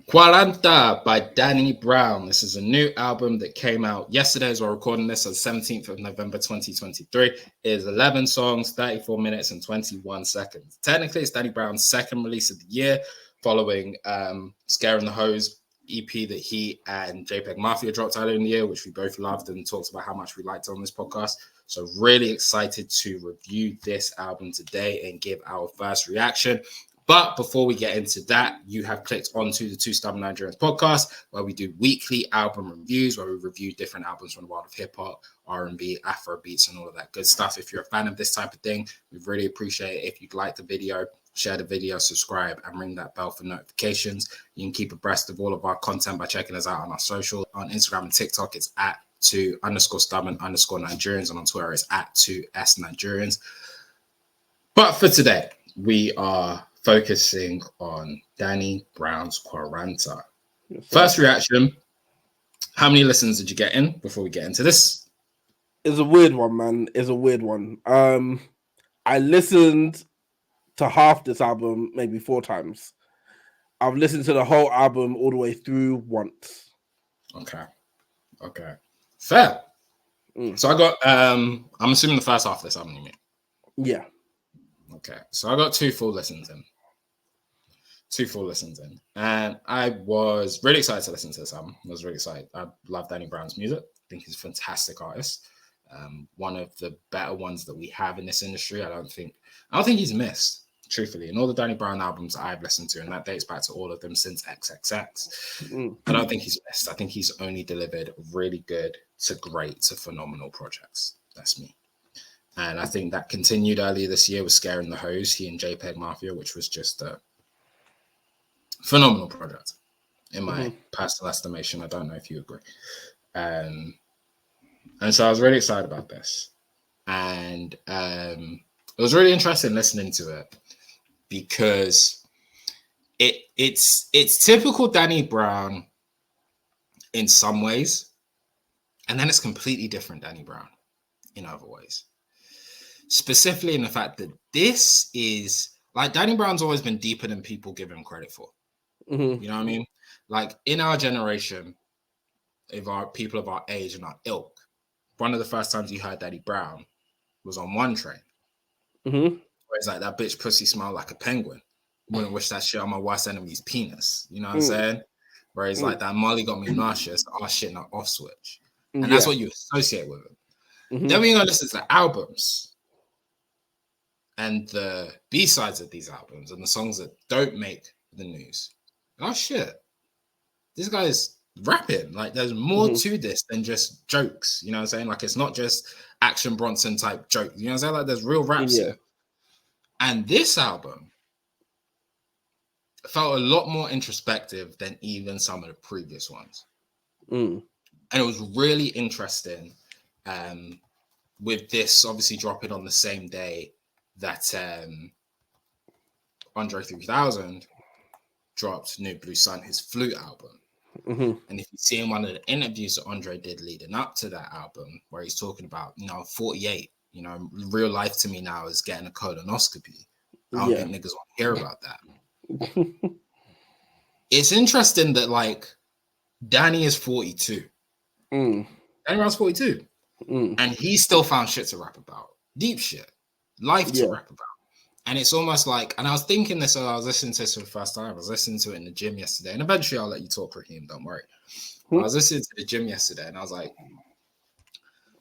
Quaranta by Danny Brown. This is a new album that came out yesterday as we're recording this on the 17th of November 2023. It is 11 songs, 34 minutes and 21 seconds. Technically, it's Danny Brown's second release of the year following Scaring the Hose EP that he and JPEG Mafia dropped earlier in the year, which we both loved and talked about how much we liked on this podcast. So really excited to review this album today and give our first reaction. But before we get into that, you have clicked onto the Two Stubborn Nigerians podcast, where we do weekly album reviews, where we review different albums from the world of hip-hop, R&B, Afro beats, and all of that good stuff. If you're a fan of this type of thing, we really appreciate it. If you'd like the video, share the video, subscribe, and ring that bell for notifications. You can keep abreast of all of our content by checking us out on our social. On Instagram and TikTok, it's at @2_stubborn_Nigerians, and on Twitter, it's at 2S_Nigerians. But for today, we are focusing on Danny Brown's Quaranta. Yes, first reaction, how many listens did you get in before we get into this? It's a weird one, man. It's a weird one. I listened to half this album maybe 4 times. I've listened to the whole album all the way through once. Okay. Fair. So I got, I'm assuming the first half of this album, you mean? Yeah. Okay, so I got 2 full listens in. And I was really excited to listen to this album. I was really excited. I love Danny Brown's music. I think he's a fantastic artist. One of the better ones that we have in this industry. I don't think he's missed, truthfully. In all the Danny Brown albums that I've listened to, and that dates back to all of them since XXX, I don't think he's missed. I think he's only delivered really good to great to phenomenal projects. That's me. And I think that continued earlier this year with Scaring the Hose, he and JPEG Mafia, which was just a phenomenal project, in my personal estimation. I don't know if you agree. And so I was really excited about this. And it was really interesting listening to it because it's typical Danny Brown in some ways, and then it's completely different Danny Brown in other ways. Specifically in the fact that this is, like, Danny Brown's always been deeper than people give him credit for. You know what I mean? Like, in our generation, if our people of our age and our ilk, one of the first times you heard Danny Brown was on One Train. Where it's like, that bitch pussy smelled like a penguin. Wouldn't wish that shit on my worst enemy's penis. You know what I'm saying? Where it's like, that Molly got me nauseous, oh shit, not off switch. And that's what you associate with him. Then we go listen to the albums and the B-sides of these albums and the songs that don't make the news. Oh shit, this guy's rapping. Like, there's more to this than just jokes. You know what I'm saying? Like, it's not just Action Bronson type joke. You know what I'm saying? Like, there's real raps here. And this album felt a lot more introspective than even some of the previous ones. And it was really interesting with this obviously dropping on the same day that Andre 3000 dropped New Blue Sun, his Flute album. And if you see in one of the interviews that Andre did leading up to that album, where he's talking about, 48, real life to me now is getting a colonoscopy. I don't think niggas want to hear about that. It's interesting that, like, Danny is 42. Danny Brown's 42. And he still found shit to rap about. Deep shit. Life to rap about. And it's almost like, and I was thinking this, I was listening to this for the first time. I was listening to it in the gym yesterday. And eventually I'll let you talk, Raheem, don't worry. I was listening to the gym yesterday and I was like,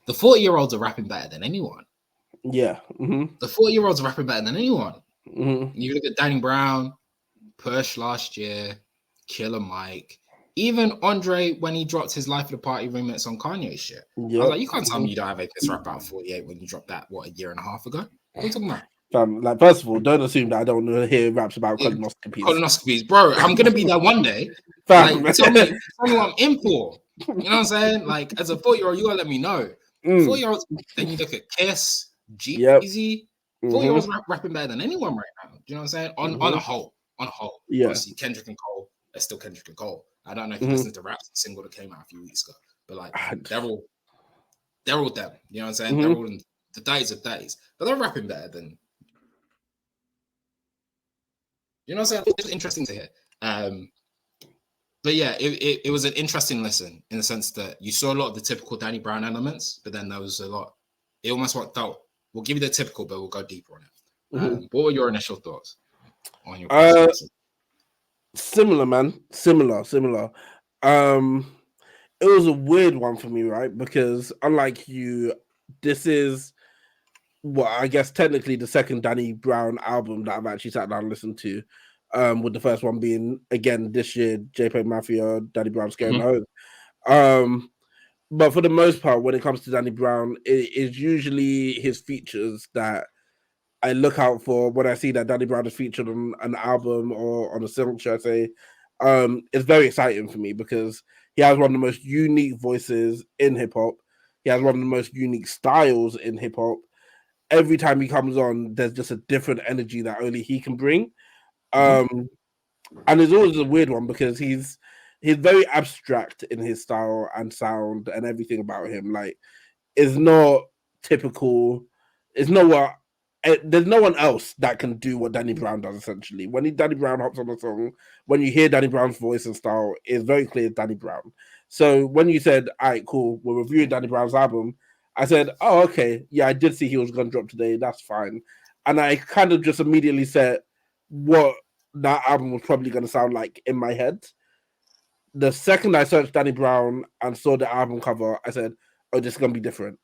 the 40-year-olds are rapping better than anyone. The 40-year-olds are rapping better than anyone. You look at Danny Brown, Push last year, Killer Mike, even Andre when he dropped his Life of the Party remix on Kanye shit. I was like, you can't tell me you don't have a piss rap out 48 when you dropped that, a year and a half ago? What are you talking about? Like, first of all, don't assume that I don't want to hear raps about colonoscopies. Colonoscopies, bro. I'm gonna be there one day. Like, tell me what I'm in for. You know what I'm saying? Like, as a 4-year-old, you gotta let me know. 4-year-olds, then you look at Kiss, Jeezy. 4-year-olds rapping better than anyone right now. Do you know what I'm saying? On a whole. Obviously, Kendrick and Cole, they're still Kendrick and Cole. I don't know if you listened to Rap's single that came out a few weeks ago, but like, they're all them. You know what I'm saying? They're all in the days of days, but they're rapping better than. You know what I'm saying? It's interesting to hear. But yeah, it was an interesting listen in the sense that you saw a lot of the typical Danny Brown elements, but then there was a lot. It almost felt, we'll give you the typical, but we'll go deeper on it. Mm-hmm. What were your initial thoughts on your first listen? Similar, man. Similar. Um, it was a weird one for me, right? Because unlike you, this is what I guess technically the second Danny Brown album that I've actually sat down and listened to. With the first one being again this year, JPEG Mafia, Danny Brown Scaring Home. But for the most part, when it comes to Danny Brown, it is usually his features that I look out for when I see that Danny Brown is featured on an album or on a single, should I say. It's very exciting for me because he has one of the most unique voices in hip hop. He has one of the most unique styles in hip hop. Every time he comes on, there's just a different energy that only he can bring. And it's always a weird one because he's very abstract in his style and sound and everything about him. Like, it's not typical. It's not what. There's no one else that can do what Danny Brown does. Essentially, when Danny Brown hops on a song, when you hear Danny Brown's voice and style, it's very clear Danny Brown. So when you said, "All right, cool, we're reviewing Danny Brown's album," I said, "Oh, okay, yeah, I did see he was going to drop today. That's fine." And I kind of just immediately said what that album was probably going to sound like in my head. The second I searched Danny Brown and saw the album cover, I said, "Oh, this is going to be different."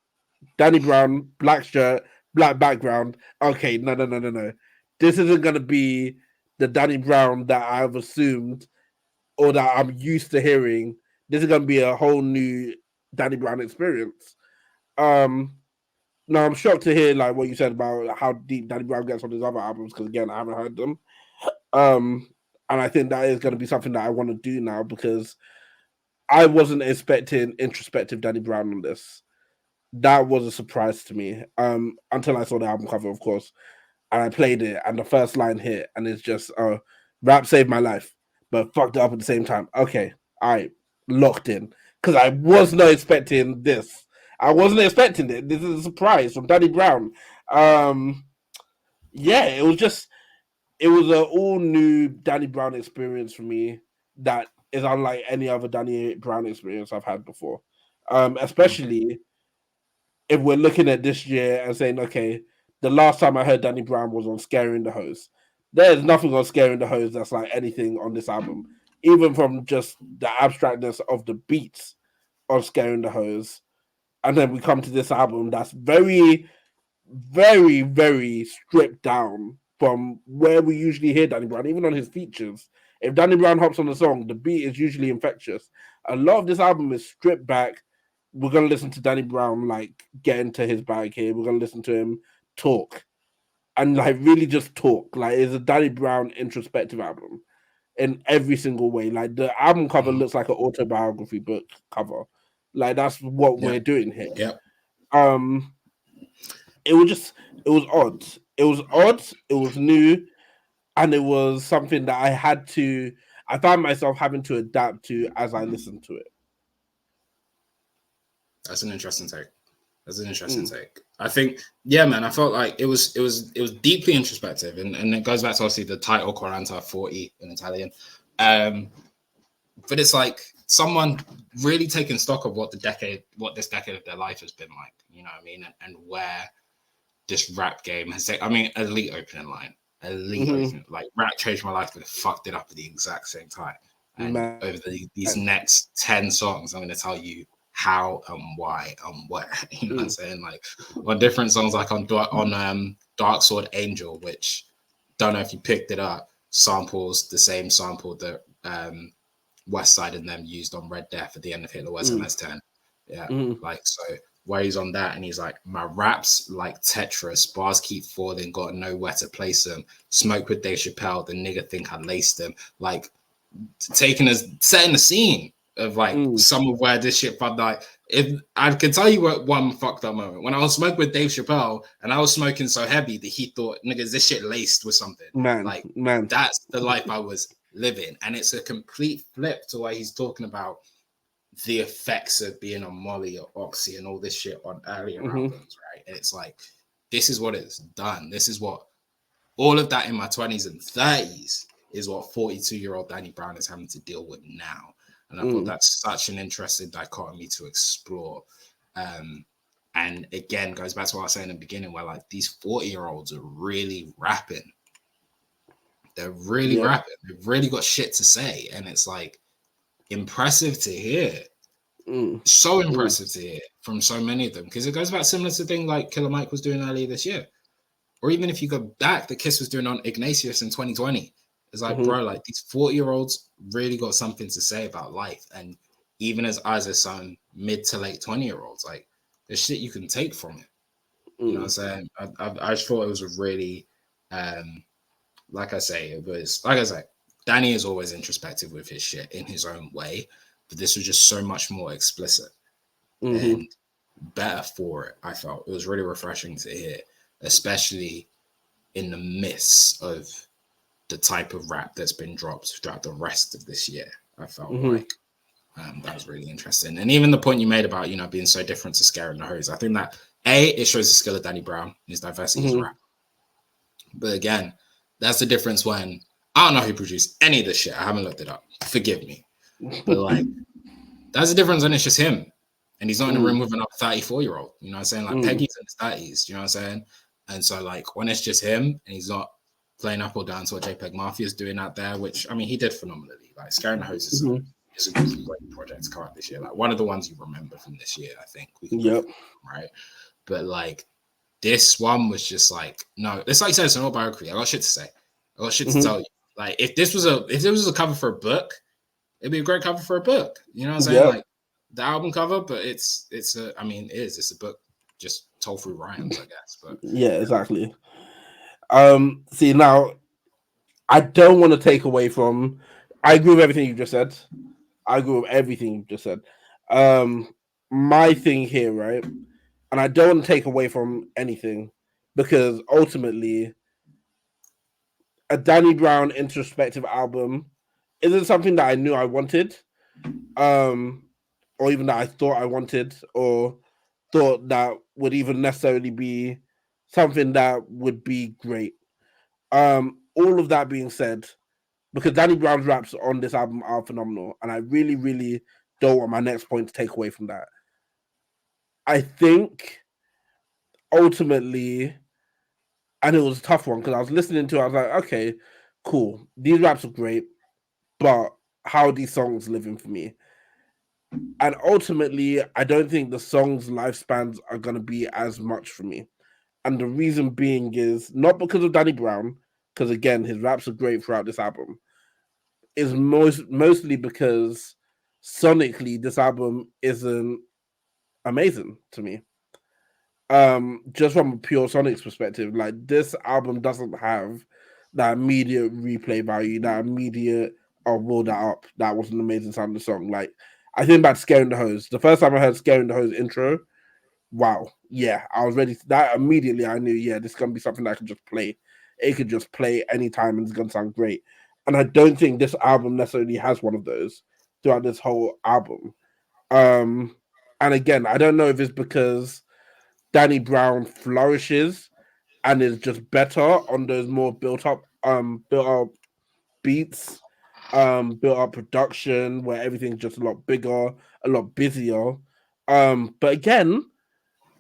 Danny Brown, black shirt, black background. Okay, no. This isn't going to be the Danny Brown that I've assumed or that I'm used to hearing. This is going to be a whole new Danny Brown experience. Now I'm shocked to hear like what you said about how deep Danny Brown gets on his other albums because again I haven't heard them. And I think that is going to be something that I want to do now because I wasn't expecting introspective Danny Brown on this. That was a surprise to me. Until I saw the album cover, of course, and I played it, and the first line hit, and it's just, rap saved my life, but fucked it up at the same time. Okay, I locked in because I was not expecting this. I wasn't expecting it. This is a surprise from Danny Brown. Yeah, it was an all new Danny Brown experience for me that is unlike any other Danny Brown experience I've had before. Especially if we're looking at this year and saying, okay, the last time I heard Danny Brown was on Scaring the Hose. There's nothing on Scaring the Hose that's like anything on this album, even from just the abstractness of the beats on Scaring the Hose. And then we come to this album that's very, very, very stripped down from where we usually hear Danny Brown, even on his features. If Danny Brown hops on the song, the beat is usually infectious. A lot of this album is stripped back. We're gonna listen to Danny Brown like get into his bag here. We're gonna listen to him talk and like really just talk. Like it's a Danny Brown introspective album in every single way. Like the album cover looks like an autobiography book cover. Like that's what we're doing here. Yeah. It was odd. It was odd. It was new, and it was something that I found myself having to adapt to as I listened to it. That's an interesting take. I think, yeah, man, I felt like it was deeply introspective, and it goes back to obviously the title Quaranta 40 in Italian. But it's like someone really taking stock of what this decade of their life has been like, you know what I mean? And where this rap game has taken, I mean, elite opening line. Like rap changed my life, but it fucked it up at the exact same time. And over these next 10 songs, I'm going to tell you how and why and where. You know what I'm saying? Like on different songs, like on Dark Sword Angel, which don't know if you picked it up, samples the same sample that West Side and them used on Red Death at the end of Hitler Was MS-10. Yeah, like so where he's on that and he's like, my raps like Tetris, bars keep falling, got nowhere to place them. Smoke with Dave Chappelle, the nigga think I laced him. Like setting the scene of like some of where this shit felt like. If I can tell you what one fucked up moment when I was smoking with Dave Chappelle and I was smoking so heavy that he thought, niggas, this shit laced with something. Man, that's the life I was living, and it's a complete flip to where he's talking about the effects of being on Molly or Oxy and all this shit on earlier albums, right? And it's like, this is what it's done. This is what all of that in my 20s and 30s is what 42-year-old Danny Brown is having to deal with now. And I thought that's such an interesting dichotomy to explore. And again, goes back to what I was saying in the beginning, where like these 40-year-olds are really rapping. They're really rapping. They've really got shit to say. And it's like impressive to hear. So impressive to hear from so many of them. Because it goes back similar to the thing like Killer Mike was doing earlier this year. Or even if you go back, the Kiss was doing on Ignatius in 2020. It's like, bro, like these 40-year-olds really got something to say about life. And even as some mid to late 20-year-olds, like there's shit you can take from it. You know what I'm saying? I just thought it was a really, like I say, Danny is always introspective with his shit in his own way, but this was just so much more explicit and better for it. I felt it was really refreshing to hear, especially in the midst of the type of rap that's been dropped throughout the rest of this year. I felt like that was really interesting. And even the point you made about, being so different to Scare and the Hose, I think that it shows the skill of Danny Brown, his diversity as a rapper. But again, that's the difference when I don't know who produced any of this shit. I haven't looked it up. Forgive me. But like, that's the difference when it's just him. And he's not in a room with another 34-year-old. You know what I'm saying? Like Peggy's in his 30s. You know what I'm saying? And so like when it's just him and he's not playing up or down to what JPEG Mafia is doing out there, which I mean he did phenomenally. Like Scaring the Hose is a great project to come out this year. Like one of the ones you remember from this year, I think. Right. But like this one was just like, no, it's like you said, it's an autobiography. I got shit to say. I got shit to tell you. Like if this was a cover for a book, it'd be a great cover for a book. You know what I'm saying? Like the album cover, but it's a book just told through rhymes, I guess. But exactly. See now, I don't want to take away from. I agree with everything you just said. My thing here, right, and I don't want to take away from anything because ultimately, a Danny Brown introspective album isn't something that I knew I wanted, or even that I thought I wanted, or thought that would even necessarily be something that would be great. All of that being said, because Danny Brown's raps on this album are phenomenal, and I really, really don't want my next point to take away from that. I think ultimately, and it was a tough one because I was listening to it, I was like, okay, cool, these raps are great, but how are these songs living for me? And ultimately, I don't think the songs' lifespans are going to be as much for me. And the reason being is not because of Danny Brown, because again, his raps are great throughout this album, is mostly because sonically this album isn't amazing to me. Just from a pure Sonics perspective, like this album doesn't have that immediate replay value, that immediate I'll roll that up. That was an amazing sound of the song. Like I think about Scaring the Hose. The first time I heard Scaring the Hose intro, wow, yeah, I was ready. That immediately I knew, yeah, this is gonna be something that I could just play. It could just play anytime and it's gonna sound great. And I don't think this album necessarily has one of those throughout this whole album. And again, I don't know if it's because Danny Brown flourishes and is just better on those more built up beats, built up production where everything's just a lot bigger, a lot busier. But again,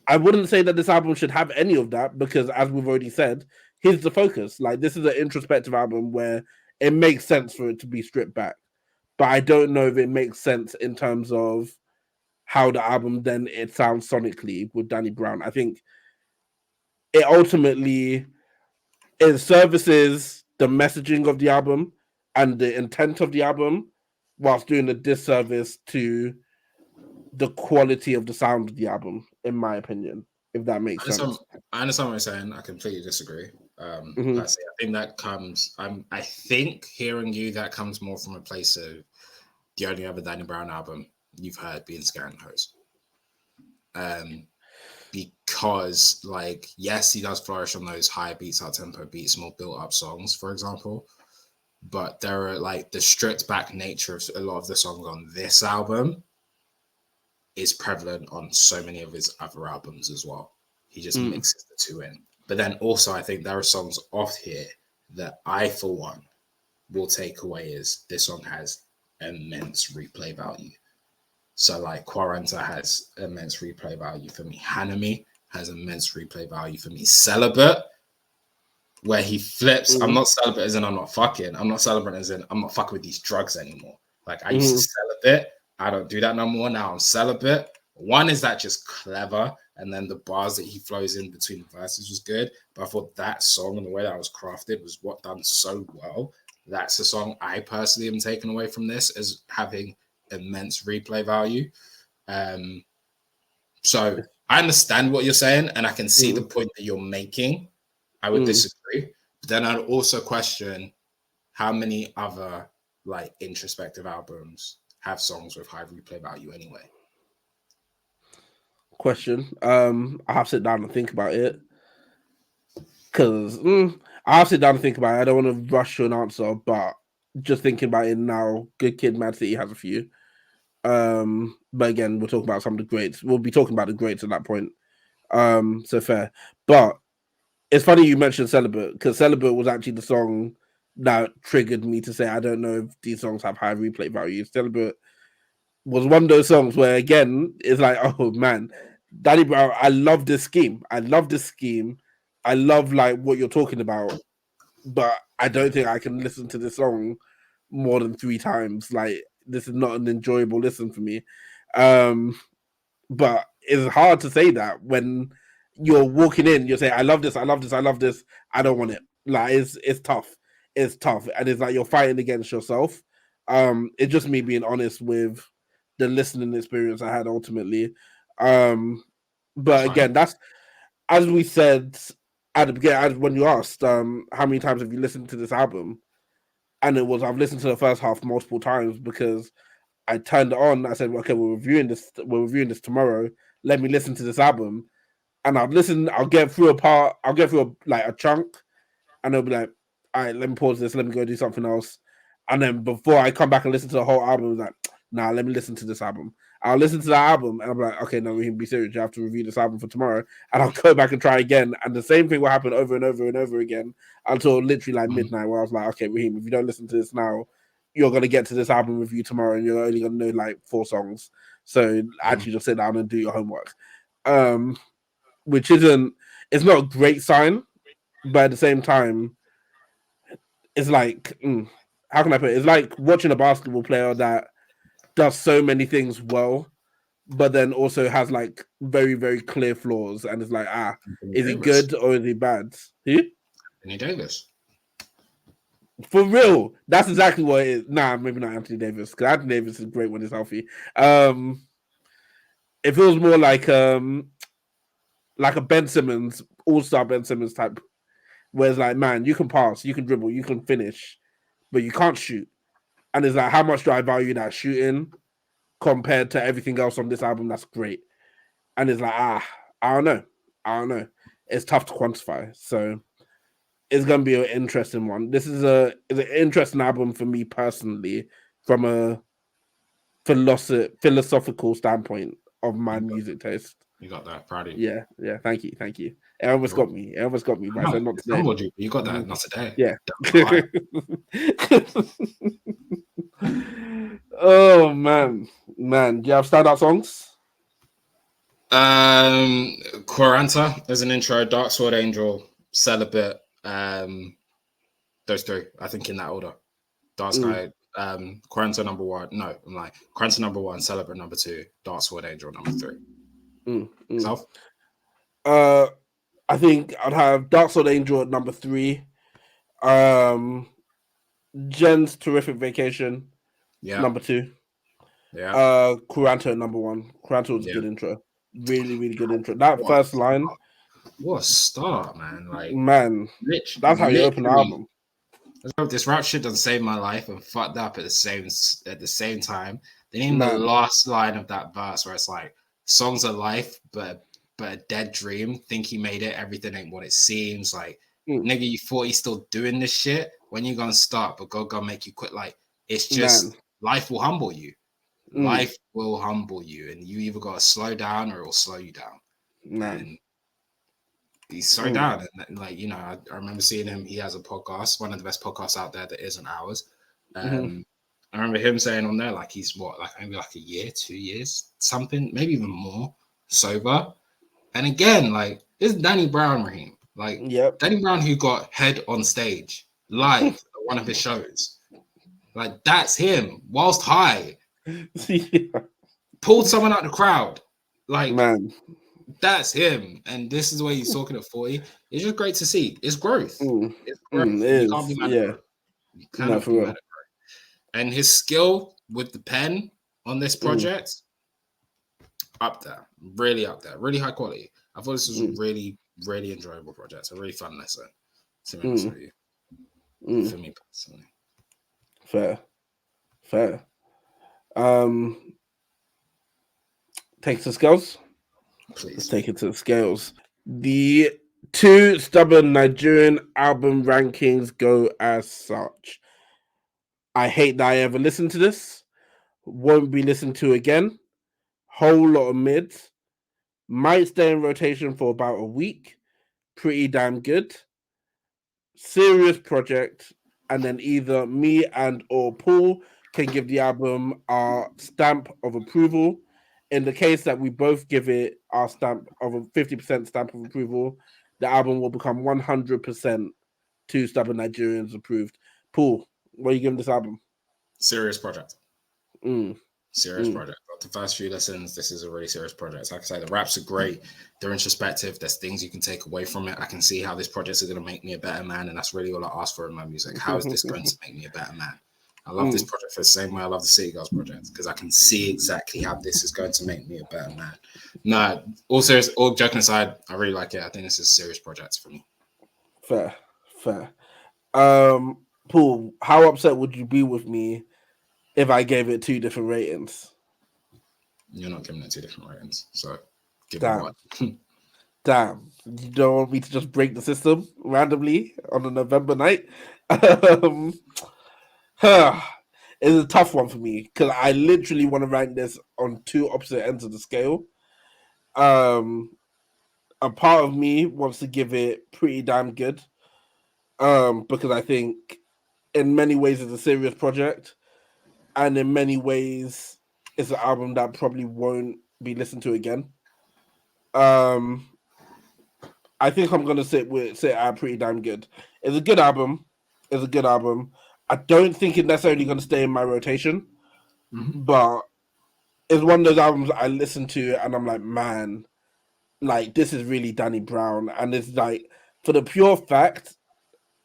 I wouldn't say that this album should have any of that because, as we've already said, here's the focus. Like this is an introspective album where it makes sense for it to be stripped back, but I don't know if it makes sense in terms of how the album then it sounds sonically with Danny Brown. I think it ultimately it services the messaging of the album and the intent of the album, whilst doing a disservice to the quality of the sound of the album, in my opinion, if that makes sense. I understand what you're saying. I completely disagree. I think that comes. I think hearing you that comes more from a place of the only other Danny Brown album you've heard being Scaring the Hose. Because like yes, he does flourish on those high beats, high tempo beats, more built up songs, for example. But there are like the stripped back nature of a lot of the songs on this album is prevalent on so many of his other albums as well. He just mixes the two in. But then also I think there are songs off here that I, for one, will take away is this song has immense replay value. So like Quaranta has immense replay value for me. Hanami has immense replay value for me. Celibate, where he flips, I'm not celibate as in I'm not fucking. I'm not celibate as in I'm not fucking with these drugs anymore. Like I used to celibate. I don't do that no more. Now I'm celibate. One is that just clever, and then the bars that he flows in between the verses was good. But I thought that song and the way that was crafted was what done so well. That's the song I personally am taking away from this as having immense replay value. So I understand what you're saying, and I can see the point that you're making. I would disagree. But then I'd also question how many other like introspective albums have songs with high replay value anyway. Question. I have to sit down and think about it. Because I have to sit down and think about it. I don't want to rush to an answer, but just thinking about it now, Good Kid, Mad City has a few. But again, we'll talk about some of the greats. We'll be talking about the greats at that point. So fair. But it's funny you mentioned Celibate, because Celibate was actually the song that triggered me to say I don't know if these songs have high replay value. Celibate was one of those songs where again it's like, oh man, Danny Brown, I love this scheme. I love this scheme. I love like what you're talking about, but I don't think I can listen to this song more than 3 times. Like this is not an enjoyable listen for me. But it's hard to say that when you're walking in, you're saying, I love this, I love this, I love this. I don't want it. Like it's tough. It's tough. And it's like you're fighting against yourself. It's just me being honest with the listening experience I had ultimately. But again, that's as we said at the beginning, when you asked, how many times have you listened to this album? And it was I've listened to the first half multiple times because I turned it on. I said, okay, we're reviewing this. We're reviewing this tomorrow. Let me listen to this album, and I'll listen. I'll get through a part. I'll get through a chunk, and I'll be like, all right, let me pause this. Let me go do something else. And then before I come back and listen to the whole album, I'm like, nah, let me listen to this album. I'll listen to that album, and I'm like, okay, no, we can be serious. You have to review this album for tomorrow, and I'll go back and try again. And the same thing will happen over and over and over again until literally like midnight, where I was like, okay, Raheem, if you don't listen to this now, you're gonna get to this album review tomorrow, and you're only gonna know like 4 songs. So actually, just sit down and do your homework. Which isn't, it's not a great sign, but at the same time, it's like, how can I put it? It's like watching a basketball player that does so many things well, but then also has like very, very clear flaws. And it's like, is he good or is he bad? Who? Anthony Davis. For real, that's exactly what it is. Nah, maybe not Anthony Davis, because Anthony Davis is great when he's healthy. It feels more like a Ben Simmons, all-star Ben Simmons type, where it's like, man, you can pass, you can dribble, you can finish, but you can't shoot. And it's like, how much do I value that shooting compared to everything else on this album? That's great. And it's like, I don't know. It's tough to quantify. So it's gonna be an interesting one. This is an interesting album for me personally, from a philosophical standpoint of my music taste. You got that, proud of you. Yeah. Thank you. It almost got me. But I said not today. You got that, not today. Yeah. Oh man. Do you have standout songs? Quaranta as an intro, Dark Sword Angel, Celibate, those 3, I think in that order. Dark Sky, Quaranta number 1. No, I'm like Quaranta number 1, Celibate number 2, Dark Sword Angel number 3. Yourself? I think I'd have Dark Sword Angel at number 3. Jen's Terrific Vacation, number 2. Yeah. Quaranta at number 1. Quaranta was a good intro. Really, really good intro. That first line. What a start, man. Like, man, that's how you open the album. This rap shit done saved my life and fucked up at the same time. Then even the last line of that verse where it's like, songs of life, but a dead dream. Think he made it. Everything ain't what it seems. Like, nigga, you thought he's still doing this shit? When you gonna start? But God gonna make you quit. Like, it's just, life will humble you. Life will humble you. And you either gotta slow down or it will slow you down. Man. He's so down. And like, you know, I remember seeing him. He has a podcast, one of the best podcasts out there that isn't ours. I remember him saying on there, like, he's what, like maybe like a year, 2 years, something, maybe even more sober. And again, like, this is Danny Brown, Raheem. Like, Yep. Danny Brown, who got head on stage live at one of his shows. Like, that's him, whilst high. Yeah. Pulled someone out the crowd. Like, Man. that's him. And this is the way he's talking at 40. It's just great to see. It's growth. It's growth. It You can't be is. mad Yeah. at growth. You cannot be mad at growth. And his skill with the pen on this project, up there. Really up there. Really high quality. I thought this was a really, really enjoyable project. A really fun lesson, to be honest with you. For me personally. Fair. Take it to the scales. Please. Let's take it to the scales. The Two Stubborn Nigerian album rankings go as such. I hate that I ever listened to this. Won't be listened to again. Whole lot of mids. Might stay in rotation for about a week. Pretty damn good. Serious project. And then either me and or Paul can give the album our stamp of approval. In the case that we both give it our stamp of a 50% stamp of approval, the album will become 100% Two Stubborn Nigerians approved. Paul, what are you giving this album? Serious project. Serious project. The first few listens, this is a really serious project. Like I say, the raps are great. They're introspective. There's things you can take away from it. I can see how this project is going to make me a better man, and that's really all I ask for in my music. How is this going to make me a better man? I love this project for the same way I love the City Girls project, because I can see exactly how this is going to make me a better man. No, all joking aside, I really like it. I think this is a serious project for me. Fair. Paul, how upset would you be with me if I gave it 2 different ratings? You're not giving it 2 different ratings, so give Damn. me one. Damn. You don't want me to just break the system randomly on a November night? It's a tough one for me because I literally want to rank this on 2 opposite ends of the scale. A part of me wants to give it pretty damn good, because I think in many ways it's a serious project, and in many ways it's an album that probably won't be listened to again. I think I'm gonna sit at pretty damn good. It's a good album. I don't think it's necessarily gonna stay in my rotation, but it's one of those albums I listen to and I'm like, man, like this is really Danny Brown, and it's like for the pure fact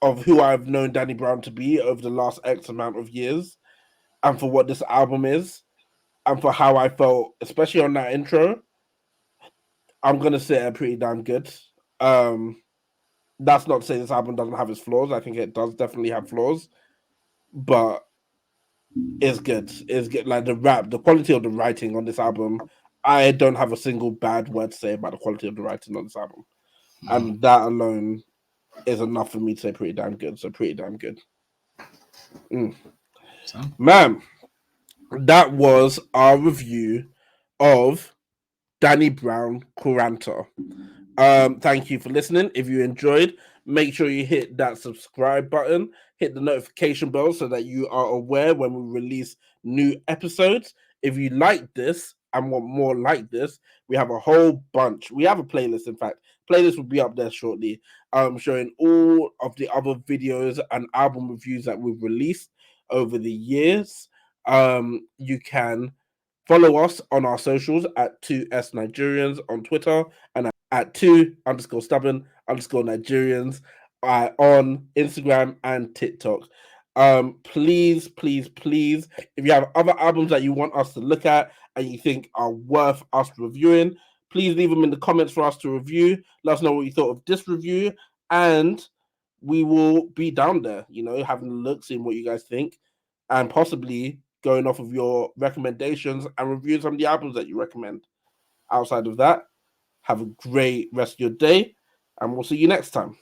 of who I've known Danny Brown to be over the last X amount of years, and for what this album is, and for how I felt, especially on that intro, I'm gonna sit at pretty damn good. That's not to say this album doesn't have its flaws. I think it does definitely have flaws, but it's good. It's good. Like the quality of the writing on this album, I don't have a single bad word to say about the quality of the writing on this album, and that alone is enough for me to say pretty damn good. So pretty damn good. Man, that was our review of Danny Brown Quaranta. Thank you for listening. If you enjoyed, make sure you hit that subscribe button, hit the notification bell so that you are aware when we release new episodes. If you like this and want more like this, we have a whole bunch. We have a playlist, in fact. Playlist will be up there shortly, showing all of the other videos and album reviews that we've released over the years. You can follow us on our socials at 2S Nigerians on Twitter and at 2_stubborn_Nigerians on Instagram and TikTok. Please, if you have other albums that you want us to look at and you think are worth us reviewing, please leave them in the comments for us to review. Let us know what you thought of this review, and we will be down there, having a look, seeing what you guys think, and possibly going off of your recommendations and reviewing some of the albums that you recommend. Outside of that, have a great rest of your day, and we'll see you next time.